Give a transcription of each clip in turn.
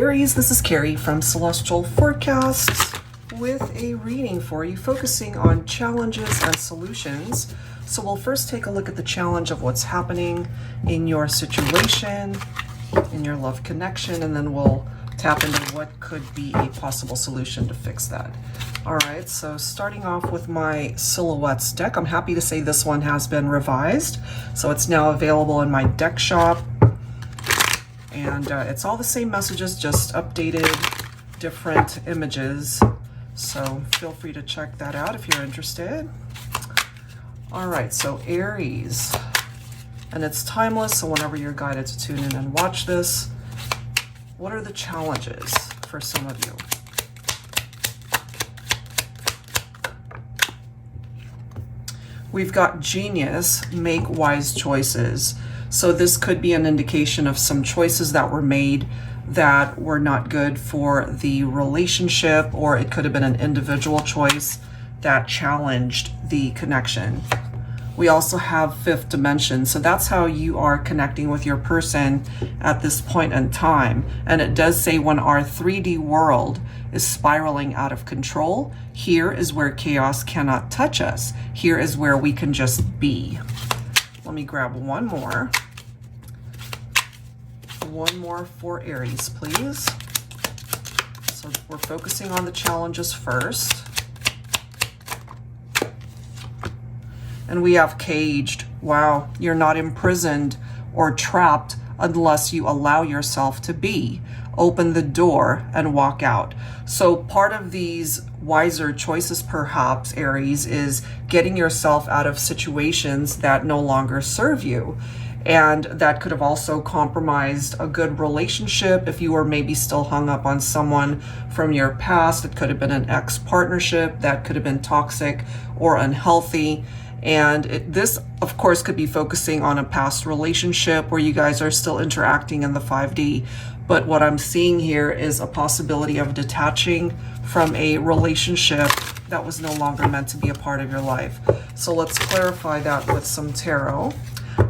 Aries, this is Carrie from Celestial Forecasts with a reading for you focusing on challenges and solutions. So we'll first take a look at the challenge of what's happening in your situation, in your love connection, and then we'll tap into what could be a possible solution to fix that. All right, so starting off with my Silhouettes deck, I'm happy to say this one has been revised. So it's now available in my deck shop. And it's all the same messages, just updated, different images. So feel free to check that out if you're interested. All right, so Aries, and it's timeless, so whenever you're guided to tune in and watch this, what are the challenges for some of you? We've got Genius, make wise choices. So this could be an indication of some choices that were made that were not good for the relationship, or it could have been an individual choice that challenged the connection. We also have Fifth Dimension. So that's how you are connecting with your person at this point in time. And it does say when our 3D world is spiraling out of control, here is where chaos cannot touch us. Here is where we can just be. Let me grab one more. One more for Aries, please. So we're focusing on the challenges first. And we have Caged. Wow, you're not imprisoned or trapped unless you allow yourself to be. Open the door and walk out. So part of these wiser choices, perhaps, Aries, is getting yourself out of situations that no longer serve you. And that could have also compromised a good relationship. If you were maybe still hung up on someone from your past, it could have been an ex-partnership that could have been toxic or unhealthy. And this, of course, could be focusing on a past relationship where you guys are still interacting in the 5D. But what I'm seeing here is a possibility of detaching from a relationship that was no longer meant to be a part of your life. So let's clarify that with some tarot.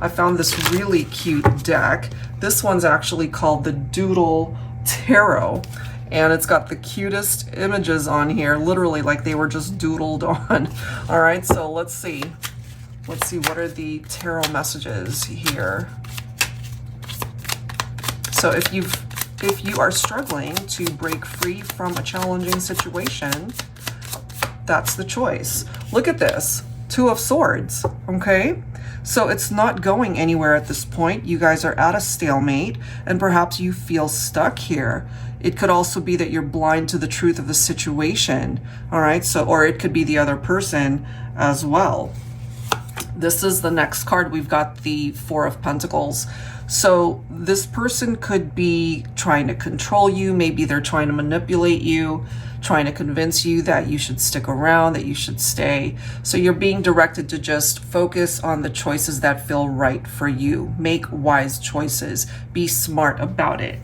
I found this really cute deck. This one's actually called the Doodle Tarot. And it's got the cutest images on here, literally like they were just doodled on. All right, so let's see. Let's see, what are the tarot messages here? So if you are struggling to break free from a challenging situation, that's the choice. Look at this, Two of Swords, okay? So it's not going anywhere at this point. You guys are at a stalemate, and perhaps you feel stuck here. It could also be that you're blind to the truth of the situation, all right? So, or it could be the other person as well. This is the next card. We've got the Four of Pentacles. So this person could be trying to control you. Maybe they're trying to manipulate you, trying to convince you that you should stick around, that you should stay. So you're being directed to just focus on the choices that feel right for you. Make wise choices. Be smart about it.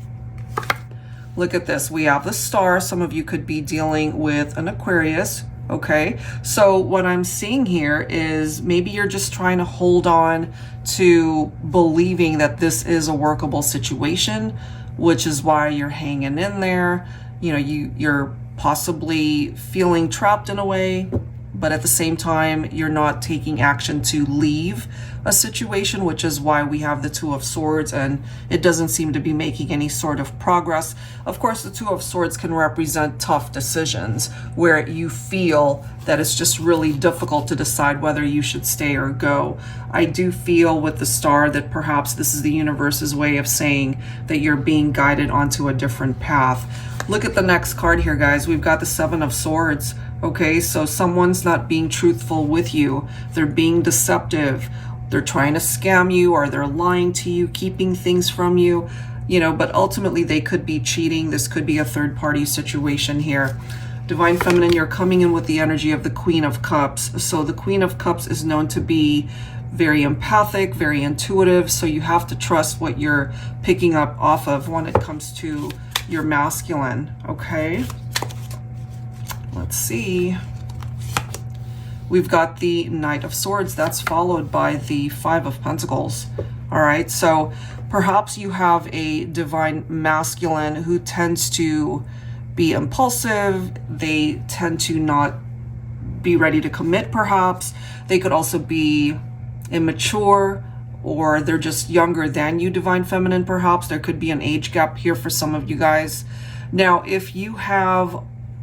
Look at this. We have the Star. Some of you could be dealing with an Aquarius. Okay, so what I'm seeing here is maybe you're just trying to hold on to believing that this is a workable situation, which is why you're hanging in there. You know, you're possibly feeling trapped in a way, but at the same time, you're not taking action to leave a situation, which is why we have the Two of Swords, and it doesn't seem to be making any sort of progress. Of course, the Two of Swords can represent tough decisions where you feel that it's just really difficult to decide whether you should stay or go. I do feel with the Star that perhaps this is the universe's way of saying that you're being guided onto a different path. Look at the next card here, guys. We've got the Seven of Swords. Okay, so someone's not being truthful with you. They're being deceptive. They're trying to scam you, or they're lying to you, keeping things from you, you know, but ultimately they could be cheating. This could be a third-party situation here. Divine Feminine, you're coming in with the energy of the Queen of Cups. So the Queen of Cups is known to be very empathic, very intuitive. So you have to trust what you're picking up off of when it comes to your masculine, okay? Let's see. We've got the Knight of Swords. That's followed by the Five of Pentacles. All right, so Perhaps you have a divine masculine who tends to be impulsive. They tend to not be ready to commit, perhaps. They could also be immature, or they're just younger than you, divine feminine, perhaps. There could be an age gap here for some of you guys. Now, if you have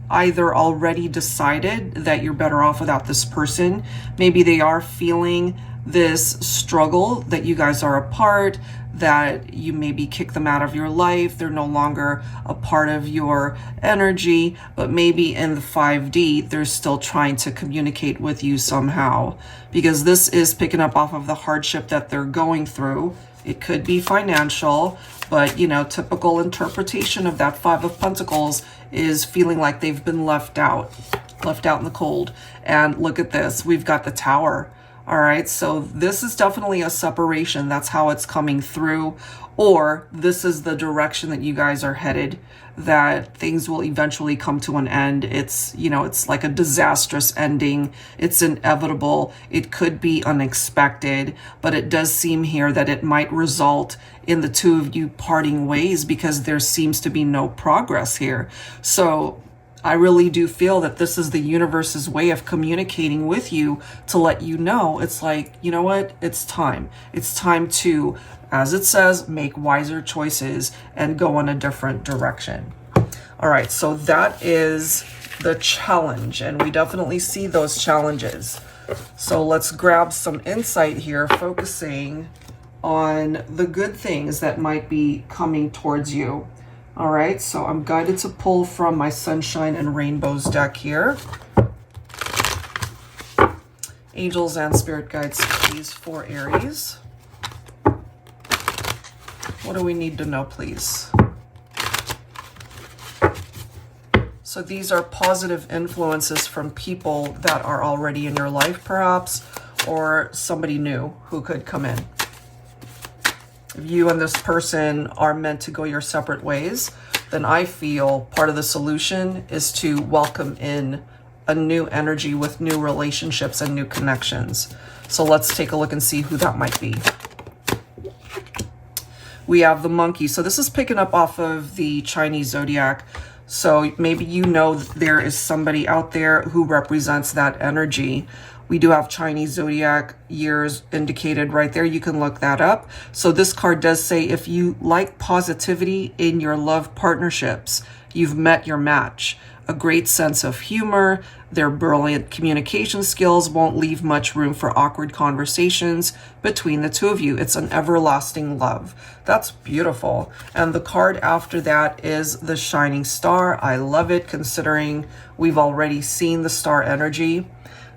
either already decided that you're better off without this person, maybe they are feeling this struggle that you guys are apart, that you maybe kick them out of your life, they're no longer a part of your energy, but maybe in the 5D, they're still trying to communicate with you somehow, because this is picking up off of the hardship that they're going through. It could be financial, but you know, typical interpretation of that 5 of Pentacles is feeling like they've been left out in the cold. And look at this, we've got the Tower. All right, so this is definitely a separation. That's how it's coming through. Or this is the direction that you guys are headed, that things will eventually come to an end. It's, you know, it's like a disastrous ending. It's inevitable. It could be unexpected, but it does seem here that it might result in the two of you parting ways, because there seems to be no progress here. So I really do feel that this is the universe's way of communicating with you to let you know, it's like, you know what, it's time. It's time to, as it says, make wiser choices and go in a different direction. All right, so that is the challenge, and we definitely see those challenges. So let's grab some insight here, focusing on the good things that might be coming towards you. All right, so I'm guided to pull from my Sunshine and Rainbows deck here. Angels and Spirit Guides, please, for Aries. What do we need to know, please? So these are positive influences from people that are already in your life, perhaps, or somebody new who could come in. If you and this person are meant to go your separate ways, then I feel part of the solution is to welcome in a new energy with new relationships and new connections. So let's take a look and see who that might be. We have the Monkey. So this is picking up off of the Chinese zodiac. So maybe you know that there is somebody out there who represents that energy. We do have Chinese zodiac years indicated right there. You can look that up. So this card does say, if you like positivity in your love partnerships, you've met your match. A great sense of humor, their brilliant communication skills won't leave much room for awkward conversations between the two of you. It's an everlasting love. That's beautiful. And the card after that is the Shining Star. I love it, considering we've already seen the star energy.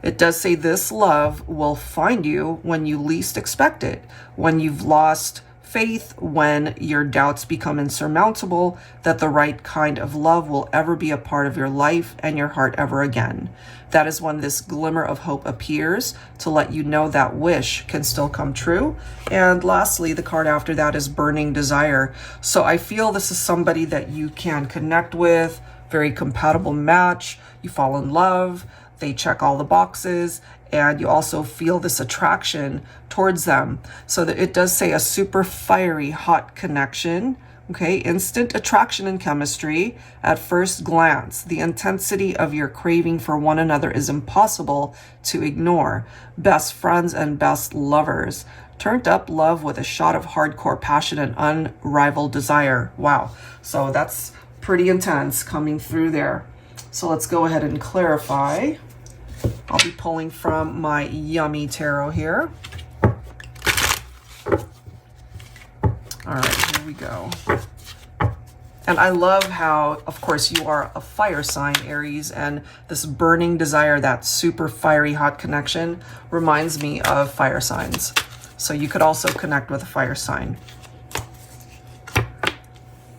It does say this love will find you when you least expect it, when you've lost faith, when your doubts become insurmountable, that the right kind of love will ever be a part of your life and your heart ever again. That is when this glimmer of hope appears to let you know that wish can still come true. And lastly, the card after that is Burning Desire. So I feel this is somebody that you can connect with, very compatible match, you fall in love, they check all the boxes, and you also feel this attraction towards them. So that it does say a super fiery, hot connection. Okay, instant attraction and chemistry at first glance. The intensity of your craving for one another is impossible to ignore. Best friends and best lovers. Turned up love with a shot of hardcore passion and unrivaled desire. Wow, so that's pretty intense coming through there. So let's go ahead and clarify. I'll be pulling from my Yummy Tarot here. All right, here we go. And I love how, of course, you are a fire sign, Aries, and this burning desire, that super fiery hot connection, reminds me of fire signs. So you could also connect with a fire sign.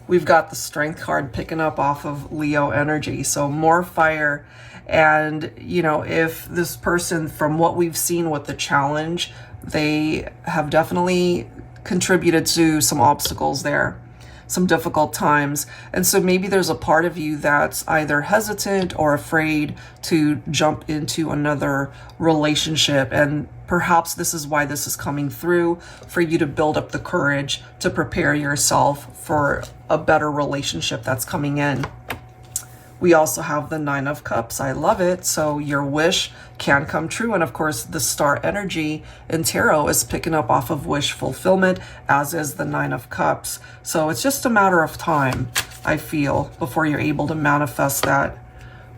We've got the Strength card picking up off of Leo energy, so more fire. And, you know, if this person, from what we've seen with the challenge, they have definitely contributed to some obstacles there, some difficult times. And so maybe there's a part of you that's either hesitant or afraid to jump into another relationship. And Perhaps this is why this is coming through, for you to build up the courage to prepare yourself for a better relationship that's coming in. We also have the 9 of Cups. I love it. So your wish can come true. And of course, the star energy in tarot is picking up off of wish fulfillment, as is the 9 of Cups. So it's just a matter of time, I feel, before you're able to manifest that.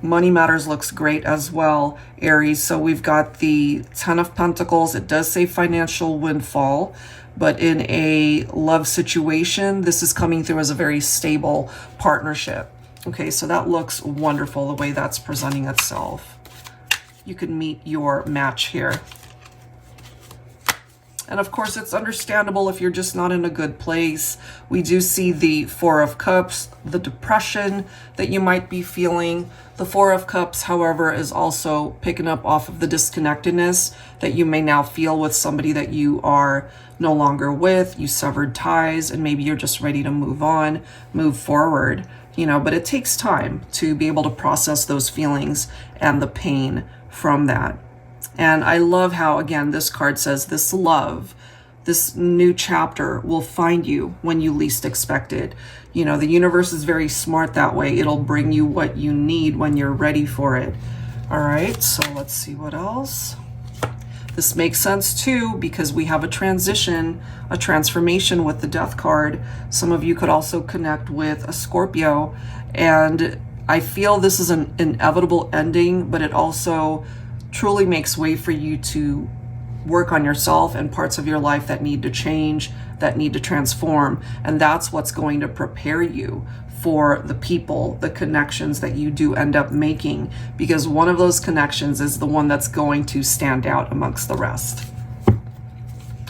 Money matters looks great as well, Aries. So we've got the 10 of Pentacles. It does say financial windfall, but in a love situation, this is coming through as a very stable partnership. Okay, so that looks wonderful, the way that's presenting itself. You can meet your match here. And of course, it's understandable if you're just not in a good place. We do see the 4 of Cups, the depression that you might be feeling. The 4 of Cups, however, is also picking up off of the disconnectedness that you may now feel with somebody that you are no longer with. You severed ties, and maybe you're just ready to move on, move forward. You know, but it takes time to be able to process those feelings and the pain from that. And I love how, again, this card says this love, this new chapter will find you when you least expect it. You know, the universe is very smart that way. It'll bring you what you need when you're ready for it. All right, so let's see what else. This makes sense too, because we have a transition, a transformation with the Death card. Some of you could also connect with a Scorpio, and I feel this is an inevitable ending, but it also truly makes way for you to work on yourself and parts of your life that need to change, that need to transform. And that's what's going to prepare you for the people, the connections that you do end up making, because one of those connections is the one that's going to stand out amongst the rest.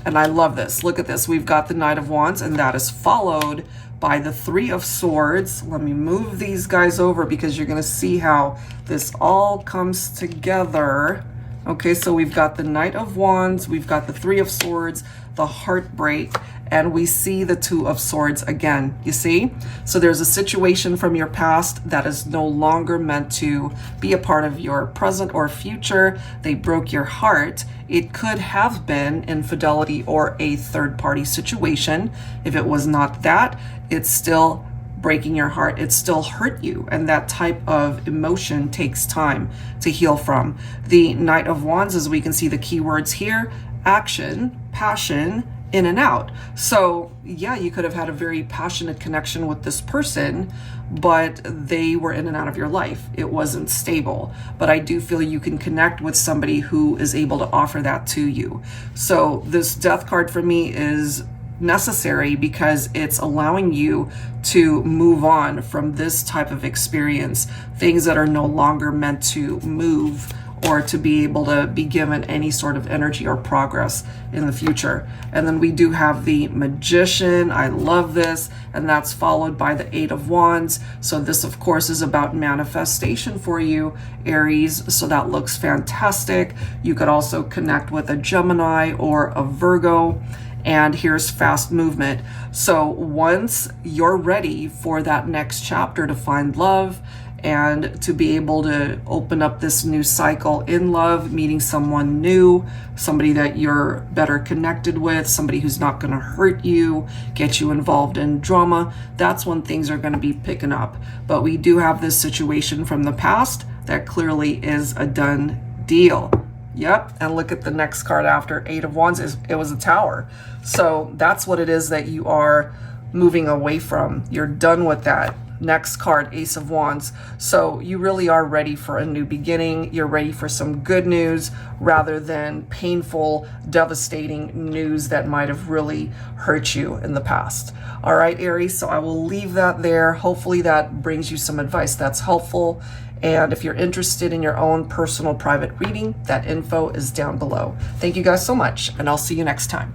And I love this. Look at this. We've got the Knight of Wands, and that is followed by the 3 of Swords. Let me move these guys over because you're going to see how this all comes together. Okay, so we've got the Knight of Wands, we've got the 3 of Swords, the heartbreak, and we see the 2 of Swords again, you see? So there's a situation from your past that is no longer meant to be a part of your present or future. They broke your heart. It could have been infidelity or a third-party situation. If it was not that, it's still breaking your heart. It still hurt you, and that type of emotion takes time to heal from. The Knight of Wands, as we can see the keywords here, action, passion, in and out. So yeah, you could have had a very passionate connection with this person, but they were in and out of your life. It wasn't stable. But I do feel you can connect with somebody who is able to offer that to you. So this Death card for me is necessary because it's allowing you to move on from this type of experience, things that are no longer meant to move or to be able to be given any sort of energy or progress in the future. And then we do have the Magician. I love this. And that's followed by the 8 of Wands. So this, of course, is about manifestation for you, Aries. So that looks fantastic. You could also connect with a Gemini or a Virgo. And here's fast movement. So once you're ready for that next chapter to find love and to be able to open up this new cycle in love, meeting someone new, somebody that you're better connected with, somebody who's not going to hurt you, get you involved in drama, that's when things are going to be picking up. But we do have this situation from the past that clearly is a done deal. Yep, and look at the next card after 8 of Wands. It was a Tower. So that's what it is that you are moving away from. You're done with that. Next card, Ace of Wands. So you really are ready for a new beginning. You're ready for some good news rather than painful, devastating news that might have really hurt you in the past. All right, Aries, so I will leave that there. Hopefully that brings you some advice that's helpful. And if you're interested in your own personal private reading, that info is down below. Thank you guys so much, and I'll see you next time.